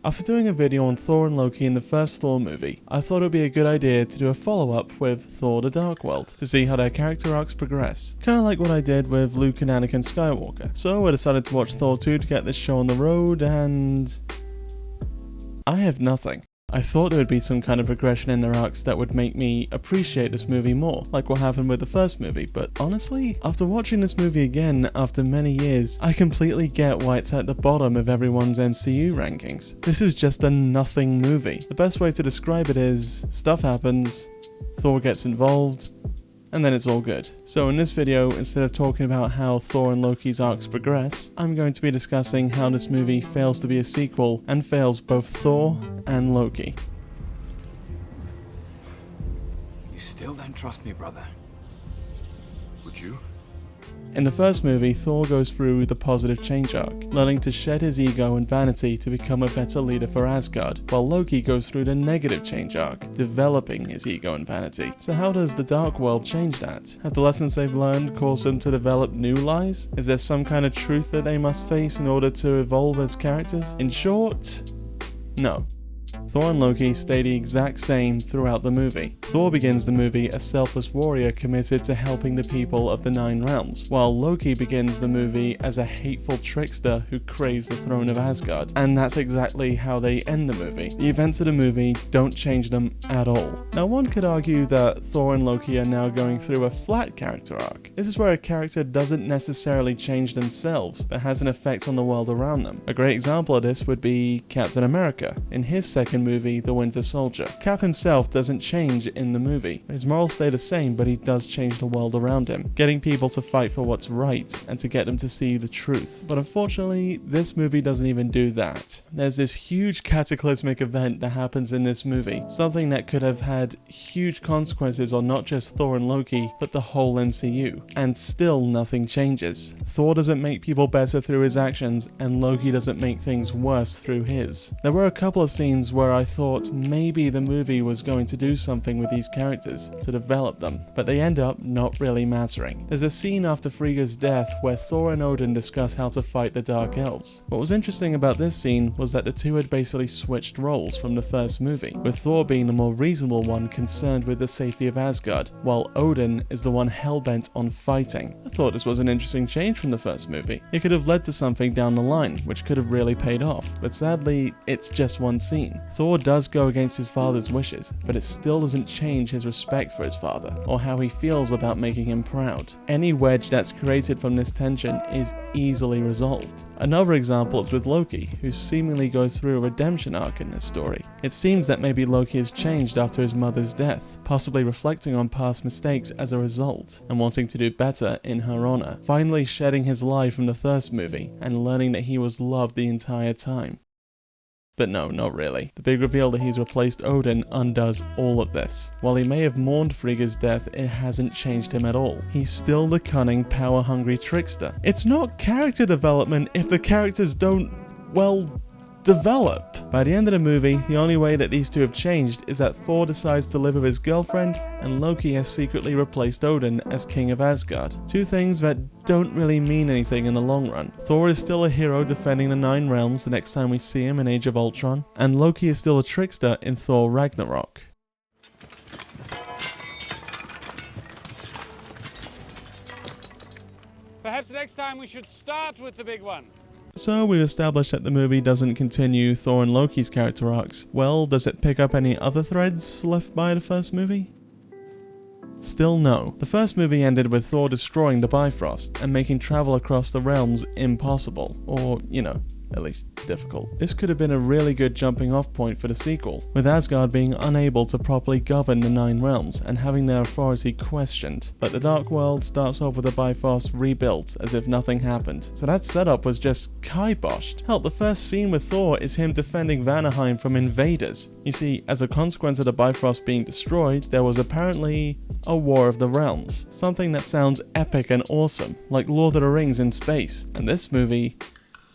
After doing a video on Thor and Loki in the first Thor movie, I thought it would be a good idea to do a follow-up with Thor the Dark World to see how their character arcs progress. Kinda like what I did with Luke and Anakin Skywalker. So I decided to watch Thor 2 to get this show on the road, and I have nothing. I thought there would be some kind of progression in their arcs that would make me appreciate this movie more, like what happened with the first movie, but honestly, after watching this movie again after many years, I completely get why it's at the bottom of everyone's MCU rankings. This is just a nothing movie. The best way to describe it is, stuff happens, Thor gets involved, and then it's all good. So in this video, instead of talking about how Thor and Loki's arcs progress, I'm going to be discussing how this movie fails to be a sequel and fails both Thor and Loki. You still don't trust me, brother? Would you? In the first movie, Thor goes through the positive change arc, learning to shed his ego and vanity to become a better leader for Asgard, while Loki goes through the negative change arc, developing his ego and vanity. So how does the Dark World change that? Have the lessons they've learned caused them to develop new lies? Is there some kind of truth that they must face in order to evolve as characters? In short, no. Thor and Loki stay the exact same throughout the movie. Thor begins the movie a selfless warrior committed to helping the people of the Nine Realms, while Loki begins the movie as a hateful trickster who craves the throne of Asgard. And that's exactly how they end the movie. The events of the movie don't change them at all. Now one could argue that Thor and Loki are now going through a flat character arc. This is where a character doesn't necessarily change themselves, but has an effect on the world around them. A great example of this would be Captain America. In his second movie, The Winter Soldier, Cap himself doesn't change in the movie. His morals stay the same, but he does change the world around him, getting people to fight for what's right and to get them to see the truth. But unfortunately, this movie doesn't even do that. There's this huge cataclysmic event that happens in this movie, something that could have had huge consequences on not just Thor and Loki, but the whole MCU. And still nothing changes. Thor doesn't make people better through his actions, and Loki doesn't make things worse through his. There were a couple of scenes where I thought maybe the movie was going to do something with these characters, to develop them, but they end up not really mattering. There's a scene after Frigga's death where Thor and Odin discuss how to fight the Dark Elves. What was interesting about this scene was that the two had basically switched roles from the first movie, with Thor being the more reasonable one concerned with the safety of Asgard, while Odin is the one hell-bent on fighting. I thought this was an interesting change from the first movie. It could have led to something down the line, which could have really paid off, but sadly, it's just one scene. Thor does go against his father's wishes, but it still doesn't change his respect for his father, or how he feels about making him proud. Any wedge that's created from this tension is easily resolved. Another example is with Loki, who seemingly goes through a redemption arc in this story. It seems that maybe Loki has changed after his mother's death, possibly reflecting on past mistakes as a result, and wanting to do better in her honor, finally shedding his lie from the first movie, and learning that he was loved the entire time. But no, not really. The big reveal that he's replaced Odin undoes all of this. While he may have mourned Frigga's death, it hasn't changed him at all. He's still the cunning, power-hungry trickster. It's not character development if the characters don't, well, develop. By the end of the movie, the only way that these two have changed is that Thor decides to live with his girlfriend, and Loki has secretly replaced Odin as king of Asgard. Two things that don't really mean anything in the long run. Thor is still a hero defending the Nine Realms the next time we see him in Age of Ultron, and Loki is still a trickster in Thor Ragnarok. Perhaps next time we should start with the big one. So we've established that the movie doesn't continue Thor and Loki's character arcs. Well, does it pick up any other threads left by the first movie? Still no. The first movie ended with Thor destroying the Bifrost and making travel across the realms impossible. Or, you know, at least difficult. This could have been a really good jumping off point for the sequel, with Asgard being unable to properly govern the Nine Realms and having their authority questioned. But the Dark World starts off with the Bifrost rebuilt as if nothing happened, so that setup was just kiboshed. Hell, the first scene with Thor is him defending Vanaheim from invaders. You see, as a consequence of the Bifrost being destroyed, there was apparently a War of the Realms, something that sounds epic and awesome, like Lord of the Rings in space, and this movie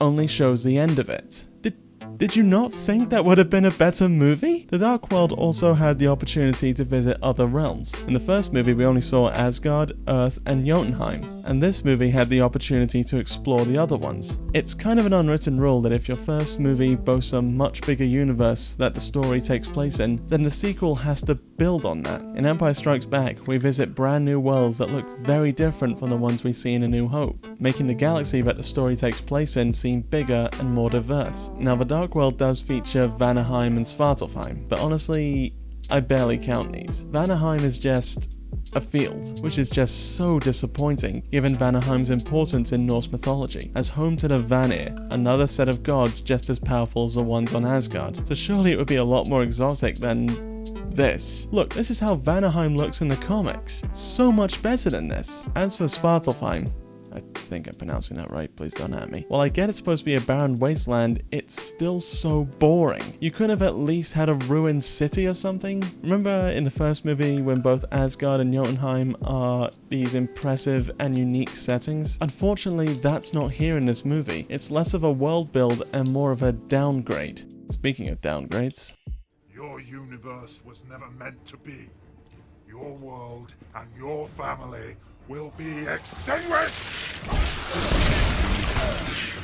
only shows the end of it. Did Did you not think that would have been a better movie? The Dark World also had the opportunity to visit other realms. In the first movie, we only saw Asgard, Earth, and Jotunheim, and this movie had the opportunity to explore the other ones. It's kind of an unwritten rule that if your first movie boasts a much bigger universe that the story takes place in, then the sequel has to build on that. In Empire Strikes Back, we visit brand new worlds that look very different from the ones we see in A New Hope, making the galaxy that the story takes place in seem bigger and more diverse. Now, the Dark World does feature Vanaheim and Svartalfheim, but honestly, I barely count these. Vanaheim is just a field, which is just so disappointing given Vanaheim's importance in Norse mythology, as home to the Vanir, another set of gods just as powerful as the ones on Asgard. So surely it would be a lot more exotic than this. Look, this is how Vanaheim looks in the comics. So much better than this. As for Svartalfheim, I think I'm pronouncing that right, please don't at me. While I get it's supposed to be a barren wasteland, it's still so boring. You could have at least had a ruined city or something. Remember in the first movie when both Asgard and Jotunheim are these impressive and unique settings? Unfortunately, that's not here in this movie. It's less of a world build and more of a downgrade. Speaking of downgrades, your universe was never meant to be. Your world and your family will be extinguished!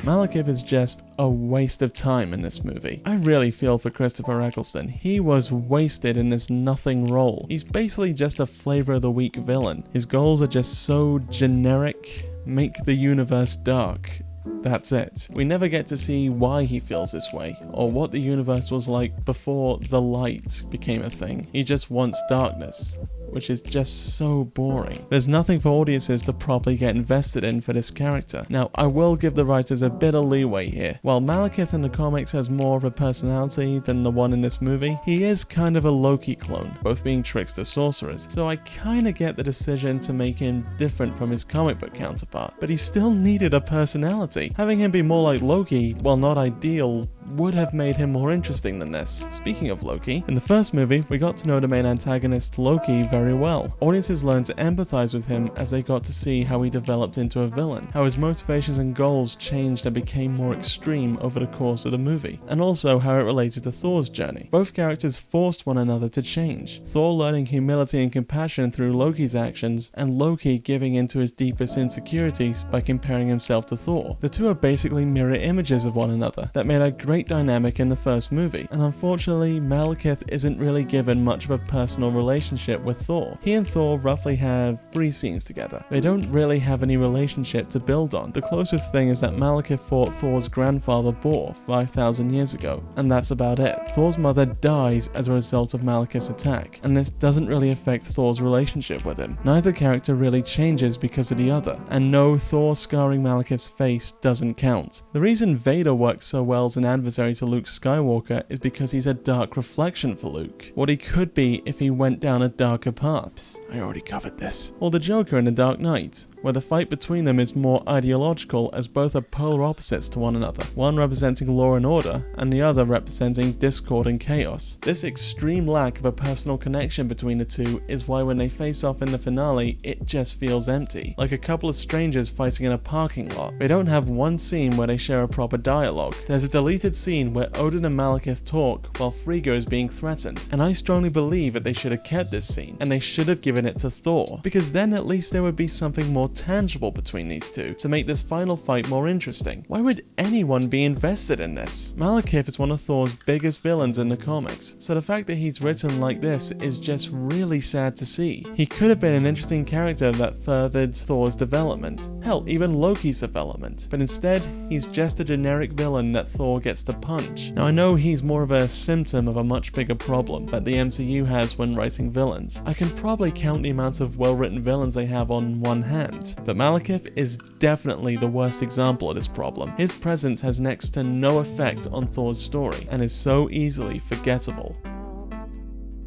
Malekith is just a waste of time in this movie. I really feel for Christopher Eccleston. He was wasted in this nothing role. He's basically just a flavor of the week villain. His goals are just so generic. Make the universe dark. That's it. We never get to see why he feels this way, or what the universe was like before the light became a thing. He just wants darkness, which is just so boring. There's nothing for audiences to properly get invested in for this character. Now, I will give the writers a bit of leeway here. While Malekith in the comics has more of a personality than the one in this movie, he is kind of a Loki clone, both being trickster sorcerers, so I kinda get the decision to make him different from his comic book counterpart, but he still needed a personality. Having him be more like Loki, while not ideal, would have made him more interesting than this. Speaking of Loki, in the first movie, we got to know the main antagonist Loki very well. Audiences learned to empathize with him as they got to see how he developed into a villain, how his motivations and goals changed and became more extreme over the course of the movie, and also how it related to Thor's journey. Both characters forced one another to change, Thor learning humility and compassion through Loki's actions, and Loki giving into his deepest insecurities by comparing himself to Thor. The two are basically mirror images of one another that made a great dynamic in the first movie, and unfortunately Malekith isn't really given much of a personal relationship with Thor. He and Thor roughly have 3 scenes together. They don't really have any relationship to build on. The closest thing is that Malekith fought Thor's grandfather Bor 5,000 years ago, and that's about it. Thor's mother dies as a result of Malekith's attack, and this doesn't really affect Thor's relationship with him. Neither character really changes because of the other, and no, Thor scarring Malekith's face doesn't count. The reason Vader works so well as an adversary to Luke Skywalker is because he's a dark reflection for Luke, what he could be if he went down a darker path. Psst, I already covered this. Or the Joker in The Dark Knight, where the fight between them is more ideological as both are polar opposites to one another, one representing law and order, and the other representing discord and chaos. This extreme lack of a personal connection between the two is why when they face off in the finale, it just feels empty, like a couple of strangers fighting in a parking lot. They don't have one scene where they share a proper dialogue. There's a deleted scene where Odin and Malekith talk while Frigga is being threatened, and I strongly believe that they should have kept this scene, and they should have given it to Thor, because then at least there would be something more tangible between these two to make this final fight more interesting. Why would anyone be invested in this? Malekith is one of Thor's biggest villains in the comics, so the fact that he's written like this is just really sad to see. He could have been an interesting character that furthered Thor's development, hell, even Loki's development, but instead he's just a generic villain that Thor gets to punch. Now I know he's more of a symptom of a much bigger problem that the MCU has when writing villains. I can probably count the amount of well-written villains they have on one hand, but Malekith is definitely the worst example of this problem. His presence has next to no effect on Thor's story, and is so easily forgettable.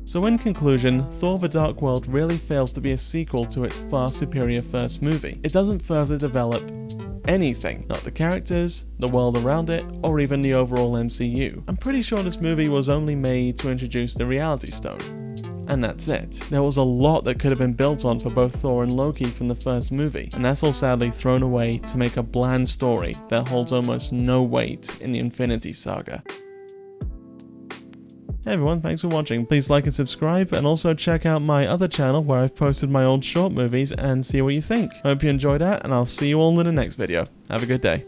So in conclusion, Thor the Dark World really fails to be a sequel to its far superior first movie. It doesn't further develop anything, not the characters, the world around it, or even the overall MCU. I'm pretty sure this movie was only made to introduce the Reality Stone, and that's it. There was a lot that could have been built on for both Thor and Loki from the first movie, and that's all sadly thrown away to make a bland story that holds almost no weight in the Infinity Saga. Hey everyone, thanks for watching. Please like and subscribe, and also check out my other channel where I've posted my old short movies and see what you think. Hope you enjoyed that, and I'll see you all in the next video. Have a good day.